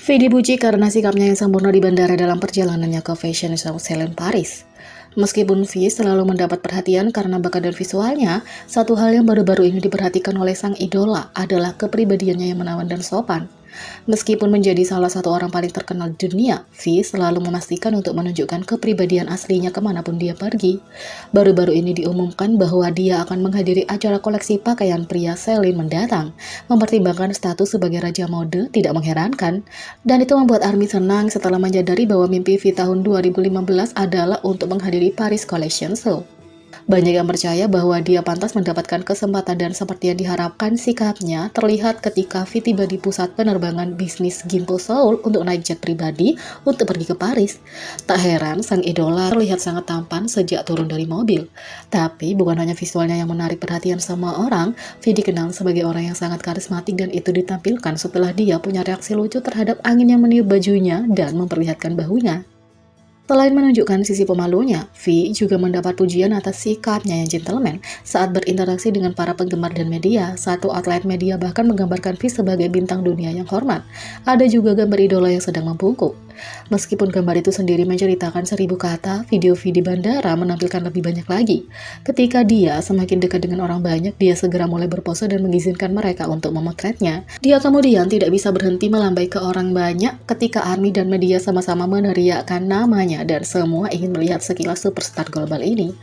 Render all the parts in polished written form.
V dipuji karena sikapnya yang sempurna di bandara dalam perjalanannya ke Fashion Show Celine Paris. Meskipun V selalu mendapat perhatian karena bakat dan visualnya, satu hal yang baru-baru ini diperhatikan oleh sang idola adalah kepribadiannya yang menawan dan sopan. Meskipun menjadi salah satu orang paling terkenal di dunia, V selalu memastikan untuk menunjukkan kepribadian aslinya kemanapun dia pergi. Baru-baru ini diumumkan bahwa dia akan menghadiri acara koleksi pakaian pria Celine mendatang. Mempertimbangkan status sebagai raja mode tidak mengherankan. Dan itu membuat ARMY senang setelah menyadari bahwa mimpi V tahun 2015 adalah untuk menghadiri Paris Collection Show. Banyak yang percaya bahwa dia pantas mendapatkan kesempatan dan seperti yang diharapkan sikapnya terlihat ketika V tiba di pusat penerbangan bisnis Gimpo Seoul untuk naik jet pribadi untuk pergi ke Paris. Tak heran sang idola terlihat sangat tampan sejak turun dari mobil. Tapi bukan hanya visualnya yang menarik perhatian semua orang, V dikenal sebagai orang yang sangat karismatik dan itu ditampilkan setelah dia punya reaksi lucu terhadap angin yang meniup bajunya dan memperlihatkan bahunya. Selain menunjukkan sisi pemalunya, V juga mendapat pujian atas sikapnya yang gentleman saat berinteraksi dengan para penggemar dan media. Satu outlet media bahkan menggambarkan V sebagai bintang dunia yang hormat. Ada juga gambar idola yang sedang membungkuk. Meskipun gambar itu sendiri menceritakan 1000 kata, video V di bandara menampilkan lebih banyak lagi. Ketika dia semakin dekat dengan orang banyak, dia segera mulai berpose dan mengizinkan mereka untuk memotretnya. Dia kemudian tidak bisa berhenti melambai ke orang banyak ketika ARMY dan media sama-sama meneriakkan namanya dan semua ingin melihat sekilas superstar global ini.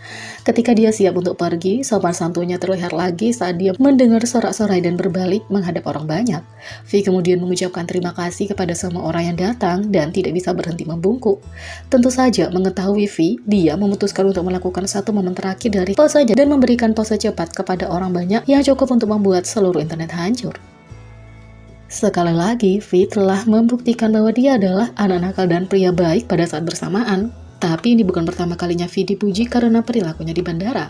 Ketika dia siap untuk pergi, sopan santunnya terlihat lagi saat dia mendengar sorak-sorai dan berbalik menghadap orang banyak. V kemudian mengucapkan terima kasih kepada semua orang yang datang dan tidak bisa berhenti membungkuk. Tentu saja mengetahui V, dia memutuskan untuk melakukan satu momen terakhir dari posenya dan memberikan pose cepat kepada orang banyak yang cukup untuk membuat seluruh internet hancur. Sekali lagi, V telah membuktikan bahwa dia adalah anak nakal dan pria baik pada saat bersamaan. Tapi ini bukan pertama kalinya V dipuji karena perilakunya di bandara.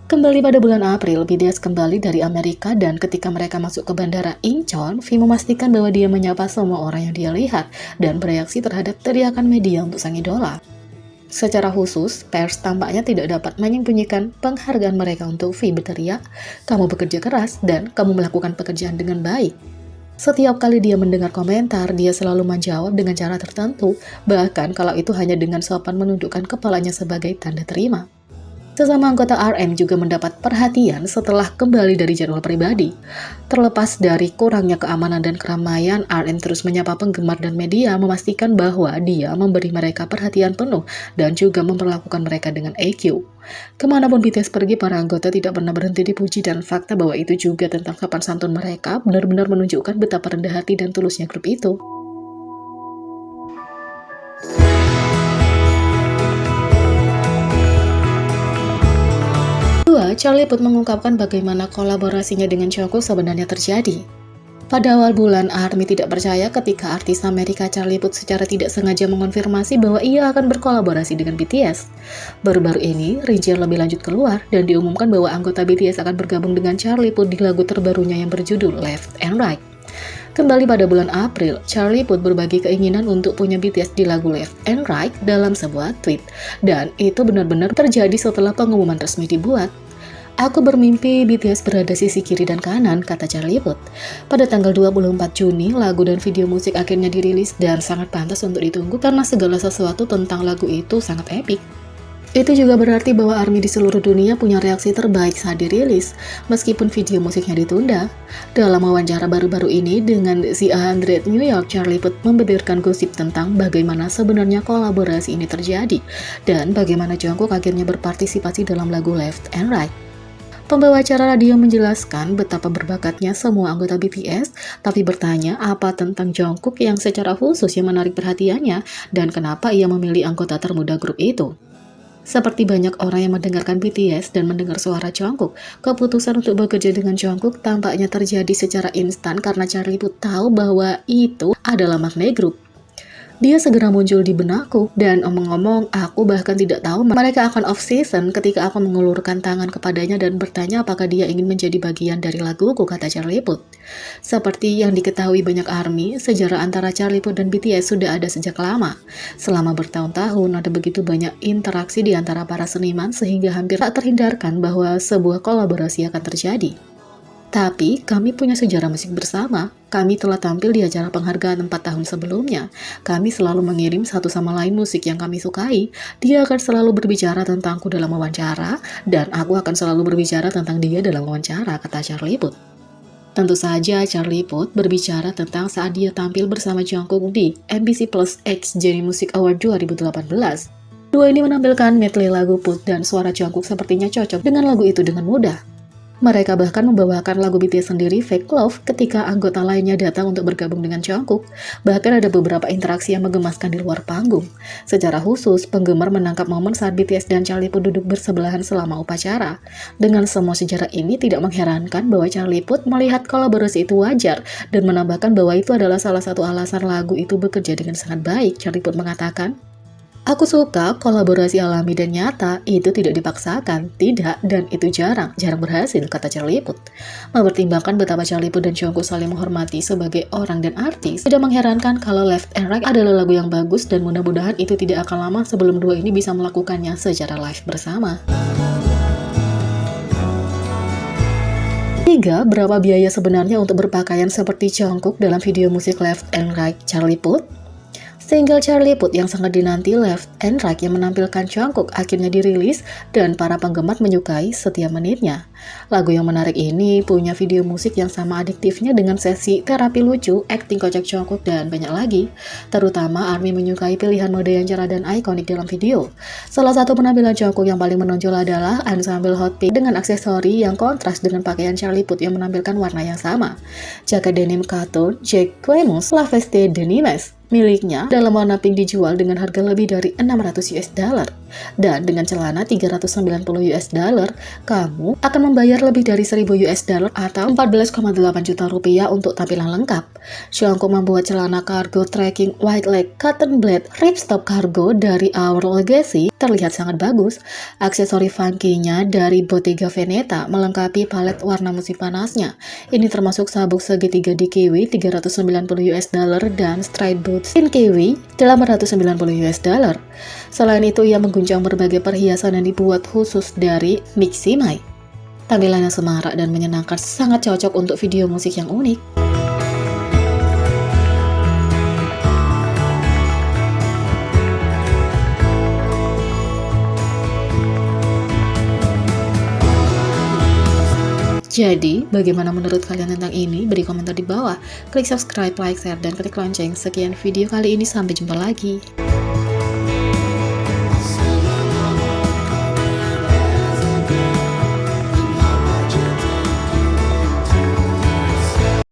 Kembali pada bulan April, BTS kembali dari Amerika dan ketika mereka masuk ke bandara Incheon, V memastikan bahwa dia menyapa semua orang yang dia lihat dan bereaksi terhadap teriakan media untuk sang idola. Secara khusus, pers tampaknya tidak dapat menyembunyikan penghargaan mereka untuk V berteriak, "Kamu bekerja keras dan kamu melakukan pekerjaan dengan baik." Setiap kali dia mendengar komentar, dia selalu menjawab dengan cara tertentu, bahkan kalau itu hanya dengan sopan menundukkan kepalanya sebagai tanda terima. Sesama anggota RM juga mendapat perhatian setelah kembali dari jadwal pribadi. Terlepas dari kurangnya keamanan dan keramaian, RM terus menyapa penggemar dan media memastikan bahwa dia memberi mereka perhatian penuh dan juga memperlakukan mereka dengan EQ. Kemanapun BTS pergi, para anggota tidak pernah berhenti dipuji dan fakta bahwa itu juga tentang sopan santun mereka benar-benar menunjukkan betapa rendah hati dan tulusnya grup itu. Charlie Puth mengungkapkan bagaimana kolaborasinya dengan Jungkook sebenarnya terjadi. Pada awal bulan, ARMY tidak percaya ketika artis Amerika Charlie Puth secara tidak sengaja mengonfirmasi bahwa ia akan berkolaborasi dengan BTS. Baru-baru ini, rincian lebih lanjut keluar dan diumumkan bahwa anggota BTS akan bergabung dengan Charlie Puth di lagu terbarunya yang berjudul Left and Right. Kembali pada bulan April, Charlie Puth berbagi keinginan untuk punya BTS di lagu Left and Right dalam sebuah tweet. Dan itu benar-benar terjadi setelah pengumuman resmi dibuat. "Aku bermimpi BTS berada sisi kiri dan kanan," kata Charlie Puth. Pada tanggal 24 Juni, lagu dan video musik akhirnya dirilis dan sangat pantas untuk ditunggu karena segala sesuatu tentang lagu itu sangat epik. Itu juga berarti bahwa ARMY di seluruh dunia punya reaksi terbaik saat dirilis, meskipun video musiknya ditunda. Dalam wawancara baru-baru ini dengan The 100 New York, Charlie Puth membeberkan gosip tentang bagaimana sebenarnya kolaborasi ini terjadi, dan bagaimana Jungkook akhirnya berpartisipasi dalam lagu Left and Right. Pembawa acara radio menjelaskan betapa berbakatnya semua anggota BTS, tapi bertanya apa tentang Jungkook yang secara khusus yang menarik perhatiannya dan kenapa ia memilih anggota termuda grup itu. Seperti banyak orang yang mendengarkan BTS dan mendengar suara Jungkook, keputusan untuk bekerja dengan Jungkook tampaknya terjadi secara instan karena Charlie Puth tahu bahwa itu adalah magnet grup. Dia segera muncul di benakku, dan omong-omong, aku bahkan tidak tahu mereka akan off-season ketika aku mengulurkan tangan kepadanya dan bertanya apakah dia ingin menjadi bagian dari laguku, kata Charlie Puth. Seperti yang diketahui banyak ARMY, sejarah antara Charlie Puth dan BTS sudah ada sejak lama. Selama bertahun-tahun, ada begitu banyak interaksi di antara para seniman sehingga hampir tak terhindarkan bahwa sebuah kolaborasi akan terjadi. Tapi kami punya sejarah musik bersama. Kami telah tampil di acara penghargaan 4 tahun sebelumnya. Kami selalu mengirim satu sama lain musik yang kami sukai. Dia akan selalu berbicara tentangku dalam wawancara, dan aku akan selalu berbicara tentang dia dalam wawancara, kata Charlie Puth. Tentu saja Charlie Puth berbicara tentang saat dia tampil bersama Jungkook di MBC Plus X Genie Music Award 2018. Dua ini menampilkan medley lagu Puth dan suara Jungkook sepertinya cocok dengan lagu itu dengan mudah. Mereka bahkan membawakan lagu BTS sendiri, Fake Love, ketika anggota lainnya datang untuk bergabung dengan Jungkook. Bahkan ada beberapa interaksi yang menggemaskan di luar panggung. Secara khusus, penggemar menangkap momen saat BTS dan Charlie Puth duduk bersebelahan selama upacara. Dengan semua sejarah ini, tidak mengherankan bahwa Charlie Puth melihat kolaborasi itu wajar, dan menambahkan bahwa itu adalah salah satu alasan lagu itu bekerja dengan sangat baik. Charlie Puth mengatakan, "Aku suka kolaborasi alami dan nyata, itu tidak dipaksakan, tidak, dan itu jarang berhasil," kata Charlie Puth. Mempertimbangkan betapa Charlie Puth dan Jungkook saling menghormati sebagai orang dan artis, tidak mengherankan kalau Left and Right adalah lagu yang bagus dan mudah-mudahan itu tidak akan lama sebelum dua ini bisa melakukannya secara live bersama. 3. Berapa biaya sebenarnya untuk berpakaian seperti Jungkook dalam video musik Left and Right Charlie Puth? Single Charlie Puth yang sangat dinanti Left and Right yang menampilkan Jungkook akhirnya dirilis dan para penggemar menyukai setiap menitnya. Lagu yang menarik ini punya video musik yang sama adiktifnya dengan sesi terapi lucu, akting kocak Jungkook, dan banyak lagi. Terutama ARMY menyukai pilihan mode yang cerah dan ikonik dalam video. Salah satu penampilan Jungkook yang paling menonjol adalah ensemble hot pink dengan aksesori yang kontras dengan pakaian Charlie Puth yang menampilkan warna yang sama. Jaket denim katun Jack Clemons La Veste de Nimes miliknya dalam warna pink dijual dengan harga lebih dari $600. Dan dengan celana $390, kamu akan membayar lebih dari $1.000 atau 14,8 juta rupiah untuk tampilan lengkap. Jungkook membuat celana kargo trekking wide leg cotton blade ripstop cargo dari Our Legacy terlihat sangat bagus. Aksesori funky-nya dari Bottega Veneta melengkapi palet warna musim panasnya. Ini termasuk sabuk segitiga di kiwi $390 dan stride boots in kiwi $890. Selain itu, ia mengguncang berbagai perhiasan yang dibuat khusus dari Mixi Mai. Tampilannya semarak dan menyenangkan, sangat cocok untuk video musik yang unik. Jadi, bagaimana menurut kalian tentang ini? Beri komentar di bawah. Klik subscribe, like, share, dan klik lonceng. Sekian video kali ini, sampai jumpa lagi.